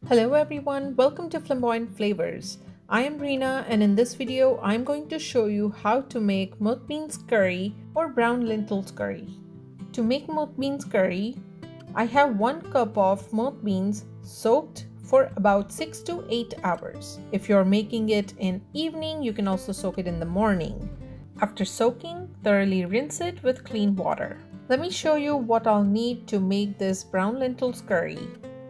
Hello everyone, welcome to Flamboyant Flavors. I am Reena and in this video I'm going to show you how to make moth beans curry or brown lentils curry. To make moth beans curry, I have 1 cup of moth beans soaked for about 6 to 8 hours. If you're making it in evening, you can also soak it in the morning. After soaking, thoroughly rinse it with clean water. Let me show you what I'll need to make this brown lentils curry.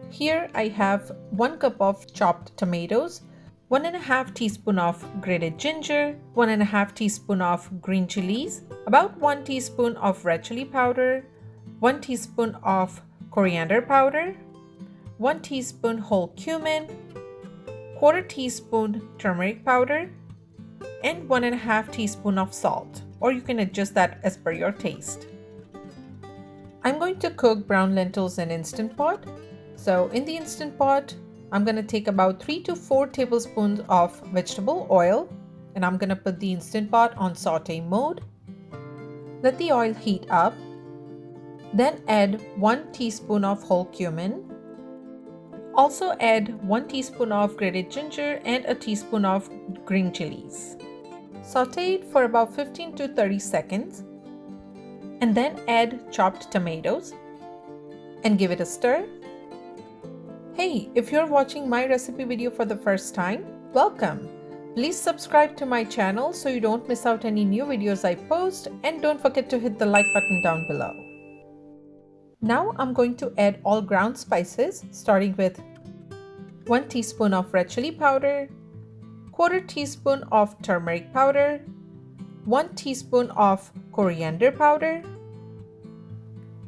Here I have 1 cup of chopped tomatoes, 1.5 teaspoon of grated ginger, 1.5 teaspoon of green chilies, about 1 teaspoon of red chili powder, 1 teaspoon of coriander powder, 1 teaspoon whole cumin, 1/4 teaspoon turmeric powder, and 1.5 teaspoon of salt, or you can adjust that as per your taste. I'm going to cook brown lentils in Instant Pot. So in the Instant Pot, I'm going to take about 3 to 4 tablespoons of vegetable oil and I'm going to put the Instant Pot on saute mode. Let the oil heat up. Then add 1 teaspoon of whole cumin. Also add 1 teaspoon of grated ginger and a teaspoon of green chilies. Saute it for about 15 to 30 seconds and then add chopped tomatoes and give it a stir. Hey, if you're watching my recipe video for the first time, welcome! Please subscribe to my channel so you don't miss out any new videos I post, and don't forget to hit the like button down below. Now I'm going to add all ground spices, starting with 1 teaspoon of red chili powder, 1/4 teaspoon of turmeric powder, 1 teaspoon of coriander powder,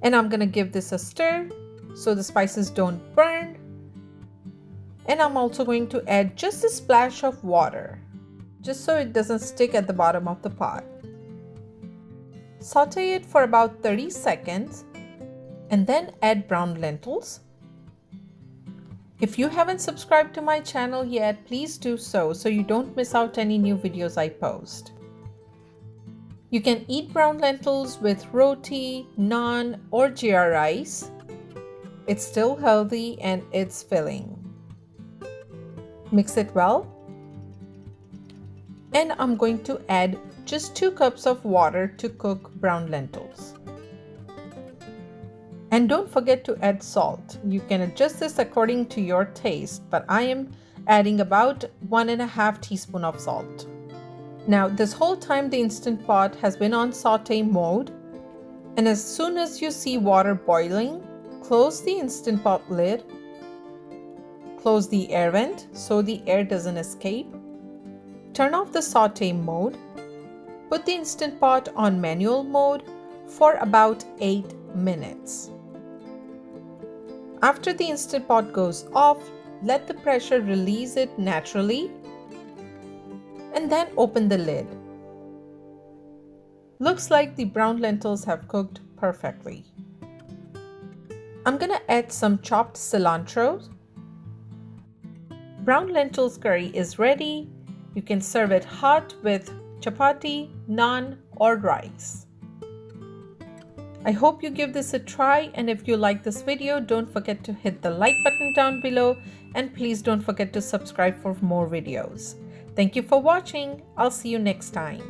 and I'm gonna give this a stir so the spices don't burn. And I'm also going to add just a splash of water, just so it doesn't stick at the bottom of the pot. Saute it for about 30 seconds and then add brown lentils. If you haven't subscribed to my channel yet, please do so you don't miss out any new videos I post. You can eat brown lentils with roti, naan, or jeera rice. It's still healthy and it's filling. Mix it well. And I'm going to add just 2 cups of water to cook brown lentils. And don't forget to add salt. You can adjust this according to your taste, but I am adding about 1.5 teaspoon of salt. Now this whole time the Instant Pot has been on saute mode, and as soon as you see water boiling, close the Instant Pot lid. Close the air vent so the air doesn't escape. Turn off the saute mode. Put the Instant Pot on manual mode for about 8 minutes. After the Instant Pot goes off, let the pressure release it naturally and then open the lid. Looks like the brown lentils have cooked perfectly. I'm gonna add some chopped cilantro. Brown lentils curry is ready. You can serve it hot with chapati, naan, or rice. I hope you give this a try, and if you like this video, don't forget to hit the like button down below, and please don't forget to subscribe for more videos. Thank you for watching. I'll see you next time.